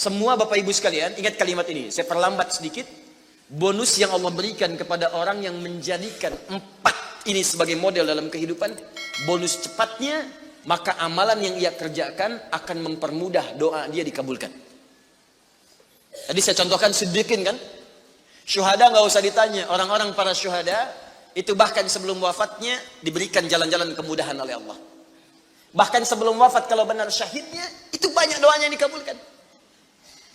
Semua Bapak Ibu sekalian, ingat kalimat ini. Saya perlambat sedikit. Bonus yang Allah berikan kepada orang yang menjadikan 4 ini sebagai model dalam kehidupan. Bonus cepatnya, maka amalan yang ia kerjakan akan mempermudah doa dia dikabulkan. Tadi saya contohkan Siddiqin kan. Syuhada nggak usah ditanya. Orang-orang para syuhada itu bahkan sebelum wafatnya diberikan jalan-jalan kemudahan oleh Allah. Bahkan sebelum wafat kalau benar syahidnya, itu banyak doanya yang dikabulkan.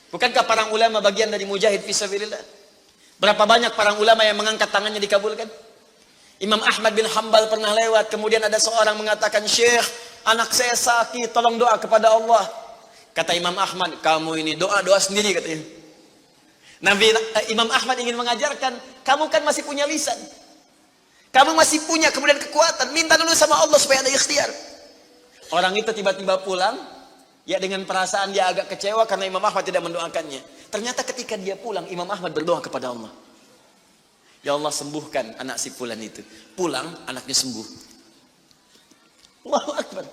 Bukankah para ulama bagian dari mujahid fisabilillah? Berapa banyak para ulama yang mengangkat tangannya dikabulkan? Imam Ahmad bin Hanbal pernah lewat, kemudian ada seorang mengatakan, "Syekh, anak saya sakit, tolong doa kepada Allah." Kata Imam Ahmad, "Kamu ini doa-doa sendiri," katanya. Imam Ahmad ingin mengajarkan, kamu kan masih punya lisan. Kamu masih punya kemudian kekuatan, minta dulu sama Allah supaya ada ikhtiar. Orang itu tiba-tiba pulang, ya dengan perasaan dia agak kecewa karena Imam Ahmad tidak mendoakannya. Ternyata ketika dia pulang, Imam Ahmad berdoa kepada Allah. Ya Allah, sembuhkan anak si fulan itu. Pulang, anaknya sembuh. Allahu Akbar.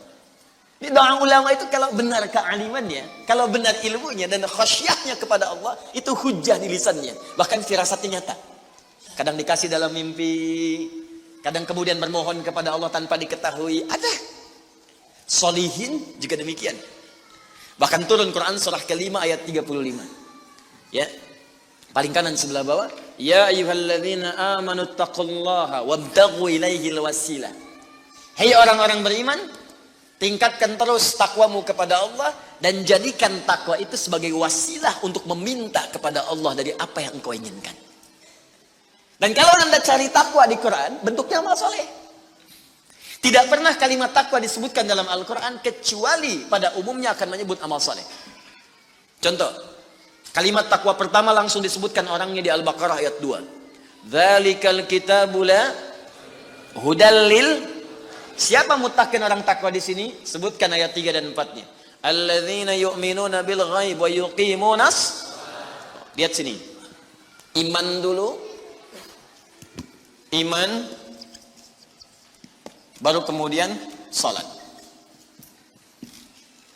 Ini doa ulama itu kalau benar kealimannya, kalau benar ilmunya dan khasyahnya kepada Allah, itu hujah di lisannya. Bahkan firasatnya nyata. Kadang dikasih dalam mimpi, kadang kemudian bermohon kepada Allah tanpa diketahui. Ada. Solihin juga demikian. Bahkan turun Quran surah ke-5 ayat 35. Ya. Paling kanan sebelah bawah, ya ayyuhalladzina amanu taqullaha wabtaghu ilaihil wasilah. Hai orang-orang beriman, tingkatkan terus takwamu kepada Allah dan jadikan takwa itu sebagai wasilah untuk meminta kepada Allah dari apa yang engkau inginkan. Dan kalau Anda cari takwa di Quran, bentuknya amal soleh. Tidak pernah kalimat takwa disebutkan dalam Al-Quran kecuali pada umumnya akan menyebut amal soleh. Contoh, kalimat takwa pertama langsung disebutkan orangnya di Al-Baqarah ayat 2. Dzalikal kitabu la hudal lil. Siapa muttaqin orang takwa di sini? Sebutkan ayat 3 dan 4-nya. Alladzina yu'minuna bil ghaib wa yuqimunas. Lihat sini. Iman dulu. Iman, baru kemudian salat.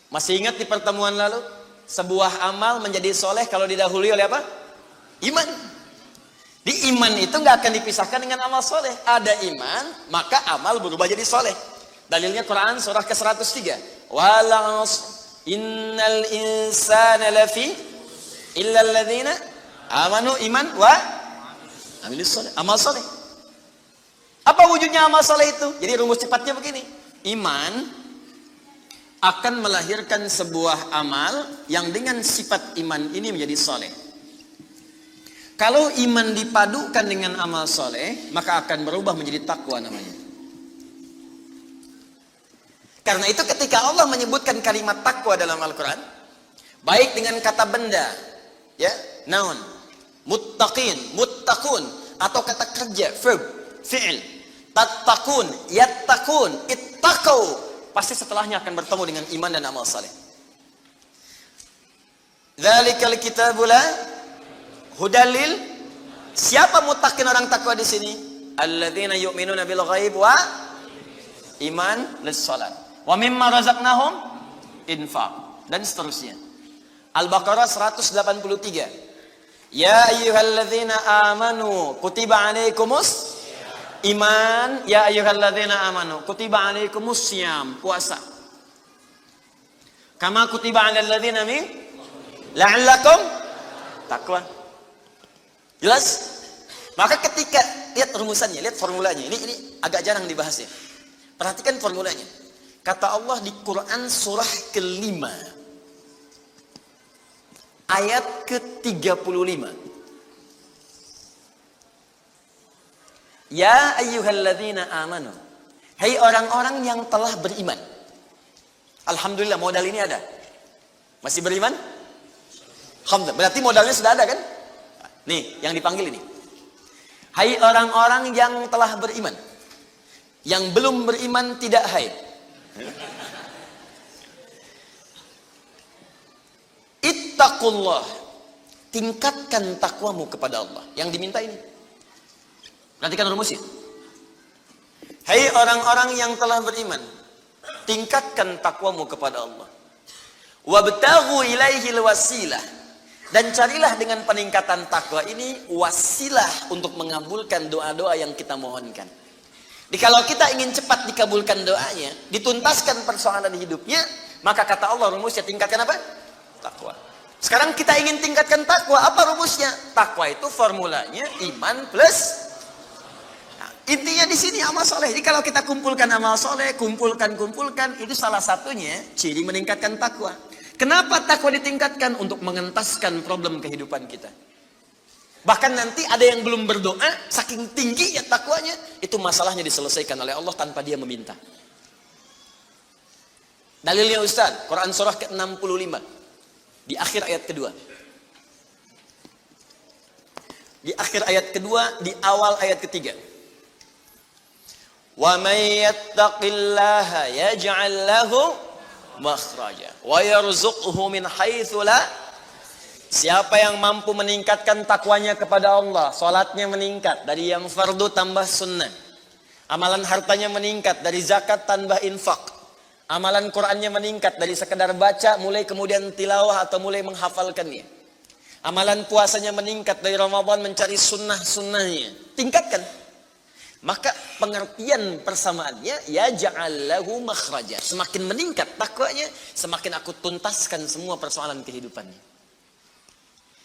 Masih ingat di pertemuan lalu, sebuah amal menjadi soleh kalau didahului oleh apa? Iman. Di iman itu nggak akan dipisahkan dengan amal soleh. Ada iman, maka amal berubah jadi soleh. Dalilnya Quran surah ke-103. Wal innal insana lafi illa alladzina amanu iman wa amilus soleh. Amal soleh. Apa wujudnya amal soleh itu? Jadi rumus cepatnya begini. Iman akan melahirkan sebuah amal yang dengan sifat iman ini menjadi soleh. Kalau iman dipadukan dengan amal soleh, maka akan berubah menjadi takwa namanya. Karena itu ketika Allah menyebutkan kalimat takwa dalam Al-Quran, baik dengan kata benda, ya, noun, muttaqin, muttaqun, atau kata kerja, verb, fi'il, tattaqun, yattaqun, ittaqau, pasti setelahnya akan bertemu dengan iman dan amal saleh. Dzalikal kitabu la hudalil. Siapa muttaqin orang takwa di sini? Alladzina yu'minuna bil ghaib wa iman lis salat. Wa mimma razaqnahum infaq, dan seterusnya. Al-Baqarah 183. Ya ayyuhalladzina amanu kutiba alaikumus iman, ya ayyuhalladzina amanu kutiba alaikumus syiyam, puasa. Kama kutiba alal ladzina min la'allakum taqwa. Jelas? Maka ketika lihat rumusannya, lihat formulanya. Ini agak jarang dibahas ya. Perhatikan formulanya. Kata Allah di Quran surah ke-5 ayat ke-35. Ya ayyuhalladzina amanu. Hai orang-orang yang telah beriman. Alhamdulillah modal ini ada. Masih beriman? Alhamdulillah. Berarti modalnya sudah ada kan? Nih, yang dipanggil ini. Hai orang-orang yang telah beriman. Yang belum beriman tidak haid. Ittaqullah. Tingkatkan takwamu kepada Allah. Yang diminta ini. Perhatikan rumusnya. Hai orang-orang yang telah beriman, tingkatkan takwamu kepada Allah. Wabtaghu ilaihil wasilah. Dan carilah dengan peningkatan takwa ini wasilah untuk mengabulkan doa-doa yang kita mohonkan. Jadi kalau kita ingin cepat dikabulkan doanya, dituntaskan persoalan hidupnya, maka kata Allah rumusnya tingkatkan apa? Takwa. Sekarang kita ingin tingkatkan takwa, apa rumusnya? Takwa itu formulanya iman plus. Nah, intinya di sini amal soleh. Jadi kalau kita kumpulkan amal soleh, kumpulkan, itu salah satunya ciri meningkatkan takwa. Kenapa takwa ditingkatkan? Untuk mengentaskan problem kehidupan kita. Bahkan nanti ada yang belum berdoa, saking tingginya takwanya, itu masalahnya diselesaikan oleh Allah tanpa dia meminta. Dalilnya Ustaz, Quran surah ke-65, di akhir ayat kedua. Di akhir ayat kedua, di awal ayat ketiga. Wa may yattaqillaha yaj'al lahu makhraja wa yarzuqhu min haitsu la. Siapa yang mampu meningkatkan takwanya kepada Allah, salatnya meningkat dari yang fardu tambah sunnah, amalan hartanya meningkat dari zakat tambah infak, amalan Qur'annya meningkat dari sekedar baca mulai kemudian tilawah atau mulai menghafalkannya, amalan puasanya meningkat dari Ramadan mencari sunnah-sunnahnya, tingkatkan. Maka pengertian persamaannya ya ja'allahu makhraja. Semakin meningkat takwanya, semakin aku tuntaskan semua persoalan kehidupannya.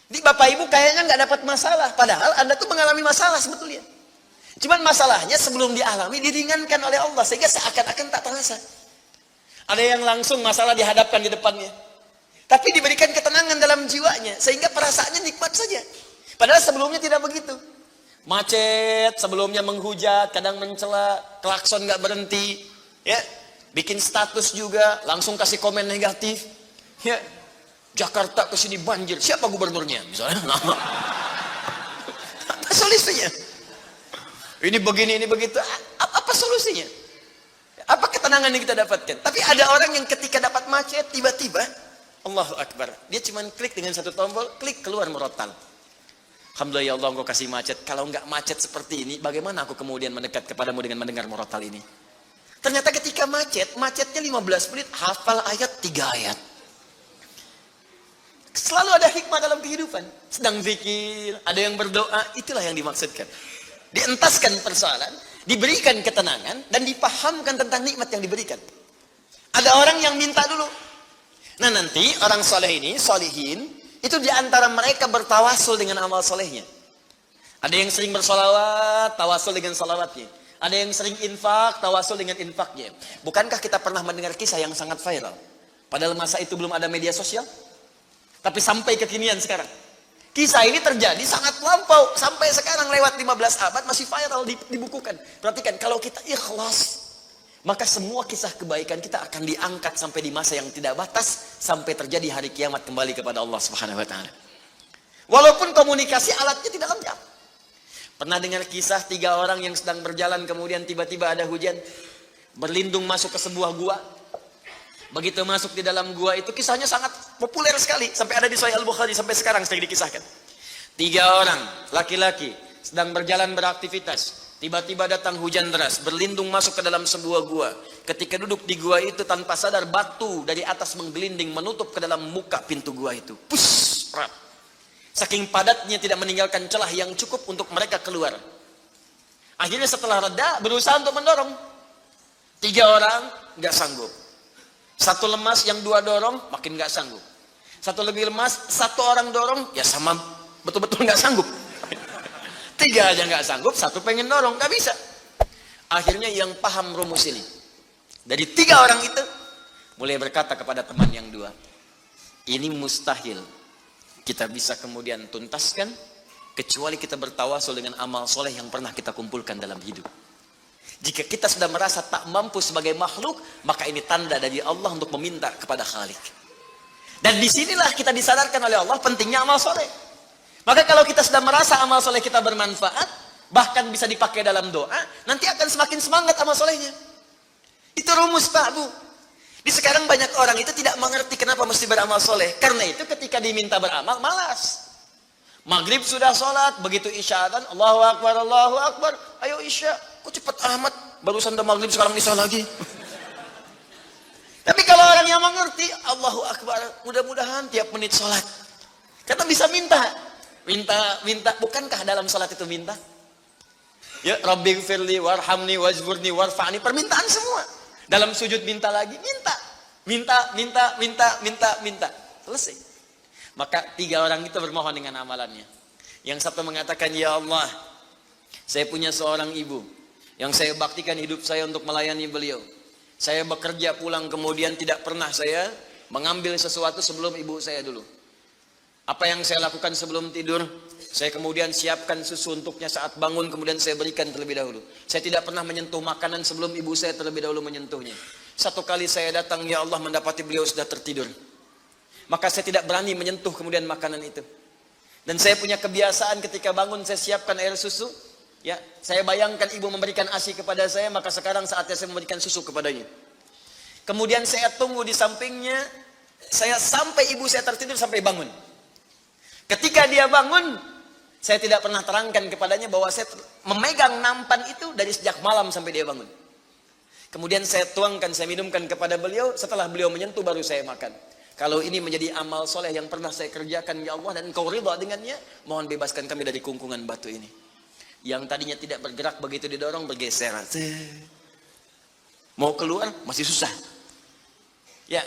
Di Bapak Ibu kayaknya nggak dapat masalah, padahal Anda tuh mengalami masalah sebetulnya. Cuman masalahnya sebelum dialami diringankan oleh Allah sehingga seakan-akan tak terasa. Ada yang langsung masalah dihadapkan di depannya, tapi diberikan ketenangan dalam jiwanya sehingga perasaannya nikmat saja. Padahal sebelumnya tidak begitu. Macet, sebelumnya menghujat, kadang mencela, klakson nggak berhenti, ya, bikin status juga, langsung kasih komen negatif, ya. Jakarta ke sini banjir, siapa gubernurnya misalnya? Apa solusinya? Ini begini, ini begitu. Apa solusinya? Apa ketenangan yang kita dapatkan? Tapi ada orang yang ketika dapat macet tiba-tiba Allahu Akbar, dia cuma klik dengan satu tombol, klik keluar murotal. Alhamdulillah ya Allah engkau kasih macet. Kalau enggak macet seperti ini, bagaimana aku kemudian mendekat kepadamu dengan mendengar murotal ini? Ternyata ketika macetnya 15 menit hafal ayat 3 ayat. Selalu ada hikmah dalam kehidupan. Sedang zikir, ada yang berdoa, itulah yang dimaksudkan. Dientaskan persoalan, diberikan ketenangan, dan dipahamkan tentang nikmat yang diberikan. Ada orang yang minta dulu. Nah nanti orang soleh ini, solihin, itu diantara mereka bertawasul dengan amal solehnya. Ada yang sering bersolawat, tawasul dengan salawatnya. Ada yang sering infak, tawasul dengan infaknya. Bukankah kita pernah mendengar kisah yang sangat viral? Padahal masa itu belum ada media sosial. Tapi sampai kekinian sekarang. Kisah ini terjadi sangat lampau. Sampai sekarang lewat 15 abad masih viral dibukukan. Perhatikan, kalau kita ikhlas, maka semua kisah kebaikan kita akan diangkat sampai di masa yang tidak batas. Sampai terjadi hari kiamat kembali kepada Allah Subhanahu wa Ta'ala. Walaupun komunikasi alatnya tidak lengkap. Pernah dengar kisah 3 orang yang sedang berjalan kemudian tiba-tiba ada hujan. Berlindung masuk ke sebuah gua. Begitu masuk di dalam gua itu kisahnya sangat populer sekali. Sampai ada di Sahih Al-Bukhari sampai sekarang sering dikisahkan. 3 orang laki-laki sedang berjalan beraktivitas. Tiba-tiba datang hujan deras. Berlindung masuk ke dalam sebuah gua. Ketika duduk di gua itu tanpa sadar batu dari atas menggelinding menutup ke dalam muka pintu gua itu. Push, rap. Saking padatnya tidak meninggalkan celah yang cukup untuk mereka keluar. Akhirnya setelah reda berusaha untuk mendorong. 3 orang nggak sanggup. 1 lemas, yang 2 dorong makin nggak sanggup. 1 lebih lemas, 1 orang dorong ya sama betul-betul nggak sanggup. 3 aja nggak sanggup, 1 pengen dorong nggak bisa. Akhirnya yang paham rumus ini dari 3 orang itu mulai berkata kepada teman yang 2, ini mustahil kita bisa kemudian tuntaskan kecuali kita bertawasul dengan amal soleh yang pernah kita kumpulkan dalam hidup. Jika kita sudah merasa tak mampu sebagai makhluk, maka ini tanda dari Allah untuk meminta kepada Khalik. Dan disinilah kita disadarkan oleh Allah pentingnya amal soleh. Maka kalau kita sudah merasa amal soleh kita bermanfaat, bahkan bisa dipakai dalam doa, nanti akan semakin semangat amal solehnya. Itu rumus Pak Bu. Di sekarang banyak orang itu tidak mengerti kenapa mesti beramal soleh. Karena itu ketika diminta beramal, malas. Maghrib sudah sholat, begitu isya kan, Allahu Akbar, ayo isya. Kok cepat amat, barusan udah maghrib sekarang isya lagi. Tapi kalau orang orang yang mengerti, Allahu Akbar, mudah-mudahan tiap menit sholat. Kata bisa minta. Minta. Bukankah dalam sholat itu minta? Ya, Rabbighfirli warhamni wajburni warfa'ni. Permintaan semua. Dalam sujud minta lagi, minta. Minta. Selesai. Maka 3 orang itu bermohon dengan amalannya. Yang satu mengatakan, ya Allah, saya punya seorang ibu yang saya baktikan hidup saya untuk melayani beliau. Saya bekerja pulang kemudian tidak pernah saya mengambil sesuatu sebelum ibu saya dulu. Apa yang saya lakukan sebelum tidur, saya kemudian siapkan susu untuknya saat bangun, kemudian saya berikan terlebih dahulu. Saya tidak pernah menyentuh makanan sebelum ibu saya terlebih dahulu menyentuhnya. Satu kali saya datang, ya Allah, mendapati beliau sudah tertidur. Maka saya tidak berani menyentuh kemudian makanan itu. Dan saya punya kebiasaan ketika bangun saya siapkan air susu. Ya, saya bayangkan ibu memberikan ASI kepada saya, maka sekarang saatnya saya memberikan susu kepadanya. Kemudian saya tunggu di sampingnya, saya sampai ibu saya tertidur sampai bangun. Ketika dia bangun, saya tidak pernah terangkan kepadanya bahwa saya memegang nampan itu dari sejak malam sampai dia bangun. Kemudian saya tuangkan, saya minumkan kepada beliau, setelah beliau menyentuh baru saya makan. Kalau ini menjadi amal soleh yang pernah saya kerjakan, ya Allah, dan Engkau ridha dengannya, mohon bebaskan kami dari kungkungan batu ini. Yang tadinya tidak bergerak, begitu didorong bergeser. Mau keluar masih susah. Ya,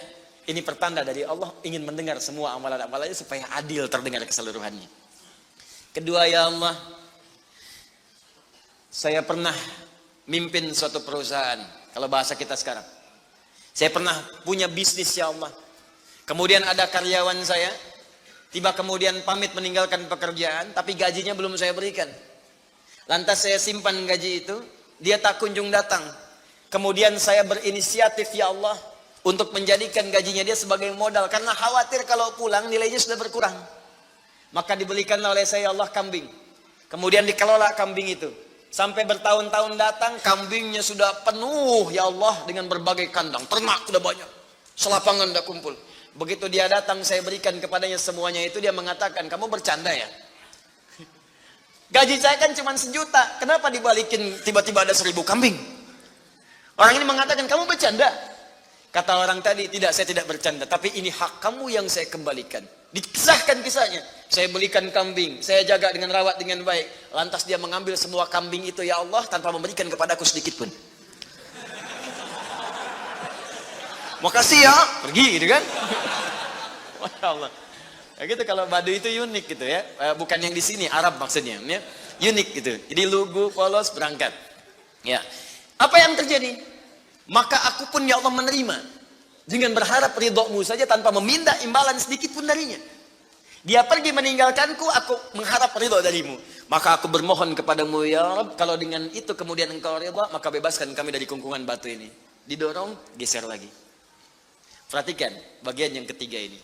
ini pertanda dari Allah ingin mendengar semua amalan-amalannya supaya adil terdengar keseluruhannya. Kedua, ya Allah, saya pernah mimpin suatu perusahaan. Kalau bahasa kita sekarang, saya pernah punya bisnis, ya Allah. Kemudian ada karyawan saya, tiba kemudian pamit meninggalkan pekerjaan, tapi gajinya belum saya berikan. Lantas saya simpan gaji itu, dia tak kunjung datang. Kemudian saya berinisiatif, ya Allah, untuk menjadikan gajinya dia sebagai modal. Karena khawatir kalau pulang nilainya sudah berkurang. Maka dibelikanlah oleh saya, ya Allah, kambing. Kemudian dikelola kambing itu. Sampai bertahun-tahun datang, kambingnya sudah penuh, ya Allah, dengan berbagai kandang. Ternak sudah banyak. Selapangan sudah kumpul. Begitu dia datang, saya berikan kepadanya semuanya itu, dia mengatakan, kamu bercanda ya? Gaji saya kan cuma 1 juta, kenapa dibalikin tiba-tiba ada 1000 kambing? Orang ini mengatakan, kamu bercanda? Kata orang tadi, tidak, saya tidak bercanda, tapi ini hak kamu yang saya kembalikan. Dikisahkan kisahnya, saya belikan kambing, saya jaga dengan rawat dengan baik. Lantas dia mengambil semua kambing itu, ya Allah, tanpa memberikan kepadaku sedikit pun. Makasih ya, pergi gitu kan? Masya Allah. Ya gitu, kalau Baduy itu unik gitu ya, bukan yang di sini, Arab maksudnya, ya. Unik gitu. Jadi lugu, polos, berangkat. Ya. Apa yang terjadi? Maka aku pun, ya Allah, menerima dengan berharap ridhomu saja tanpa meminta imbalan sedikit pun darinya. Dia pergi meninggalkanku, aku mengharap ridho darimu. Maka aku bermohon kepadamu, ya Rabb, kalau dengan itu kemudian engkau ridho, maka bebaskan kami dari kungkungan batu ini. Didorong, geser lagi. Perhatikan bagian yang ketiga ini.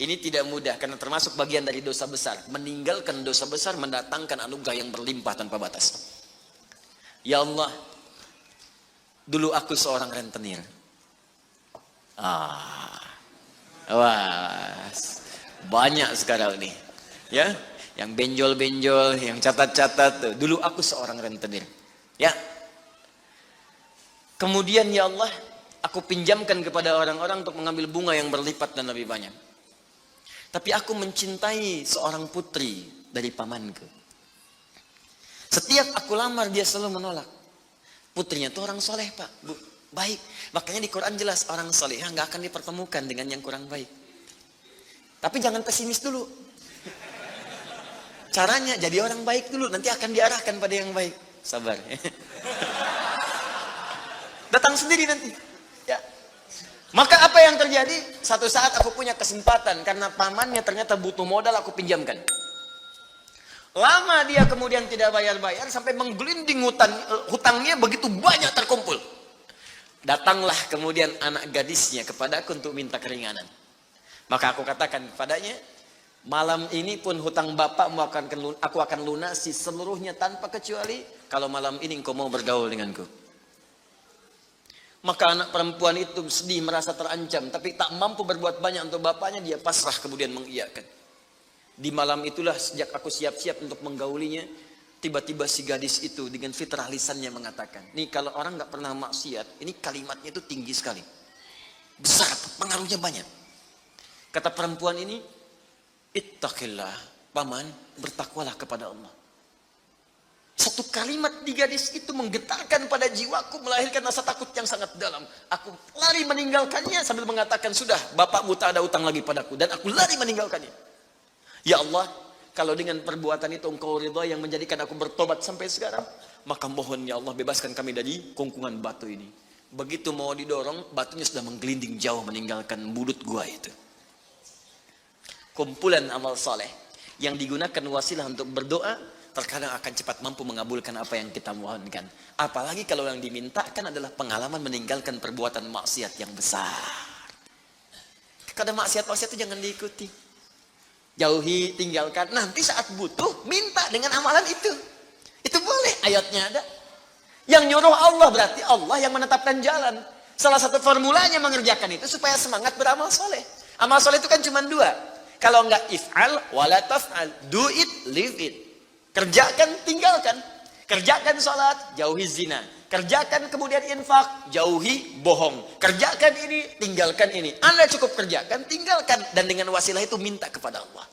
Ini tidak mudah karena termasuk bagian dari dosa besar. Meninggalkan dosa besar mendatangkan anugerah yang berlimpah tanpa batas. Ya Allah, dulu aku seorang rentenir. Wah, banyak sekarang nih. Ya, yang benjol-benjol, yang catat-catat tuh. Dulu aku seorang rentenir. Ya. Kemudian, ya Allah, aku pinjamkan kepada orang-orang untuk mengambil bunga yang berlipat dan lebih banyak. Tapi aku mencintai seorang putri dari pamanku. Setiap aku lamar dia selalu menolak. Putrinya itu orang soleh, Pak, Bu, baik. Makanya di Quran jelas orang soleh nggak akan dipertemukan dengan yang kurang baik. Tapi jangan pesimis dulu. Caranya jadi orang baik dulu, nanti akan diarahkan pada yang baik. Sabar. Datang sendiri nanti. Ya. Maka apa yang terjadi? Satu saat aku punya kesempatan karena pamannya ternyata butuh modal, aku pinjamkan. Lama dia kemudian tidak bayar-bayar sampai menggelinding hutangnya begitu banyak terkumpul. Datanglah kemudian anak gadisnya kepadaku untuk minta keringanan. Maka aku katakan kepadanya, malam ini pun hutang bapakmu aku akan lunasi seluruhnya tanpa kecuali kalau malam ini engkau mau bergaul denganku. Maka anak perempuan itu sedih, merasa terancam, tapi tak mampu berbuat banyak untuk bapaknya, dia pasrah kemudian mengiyakan. Di malam itulah sejak aku siap-siap untuk menggaulinya, tiba-tiba si gadis itu dengan fitrah lisannya mengatakan, nih kalau orang nggak pernah maksiat, ini kalimatnya itu tinggi sekali. Besar, pengaruhnya banyak. Kata perempuan ini, ittaqillah, paman, bertakwalah kepada Allah. Satu kalimat di gadis itu menggetarkan pada jiwaku, melahirkan rasa takut yang sangat dalam. Aku lari meninggalkannya sambil mengatakan, sudah, bapakmu tak ada utang lagi padaku. Dan aku lari meninggalkannya. Ya Allah, kalau dengan perbuatan itu engkau ridha yang menjadikan aku bertobat sampai sekarang, maka mohon ya Allah bebaskan kami dari kungkungan batu ini. Begitu mau didorong, batunya sudah menggelinding jauh meninggalkan mulut gua itu. Kumpulan amal soleh yang digunakan wasilah untuk berdoa, terkadang akan cepat mampu mengabulkan apa yang kita mohonkan. Apalagi kalau yang dimintakan adalah pengalaman meninggalkan perbuatan maksiat yang besar. Kadang maksiat-maksiat itu jangan diikuti. Jauhi, tinggalkan. Nanti saat butuh, minta dengan amalan itu. Itu boleh, ayatnya ada. Yang nyuruh Allah berarti Allah yang menetapkan jalan. Salah satu formulanya mengerjakan itu supaya semangat beramal soleh. Amal soleh itu kan cuma dua. Kalau enggak if'al, wala taf'al. Do it, live it. Kerjakan, tinggalkan. Kerjakan sholat, jauhi zina. Kerjakan kemudian infak, jauhi bohong. Kerjakan ini, tinggalkan ini. Anda cukup kerjakan, tinggalkan. Dan dengan wasilah itu minta kepada Allah.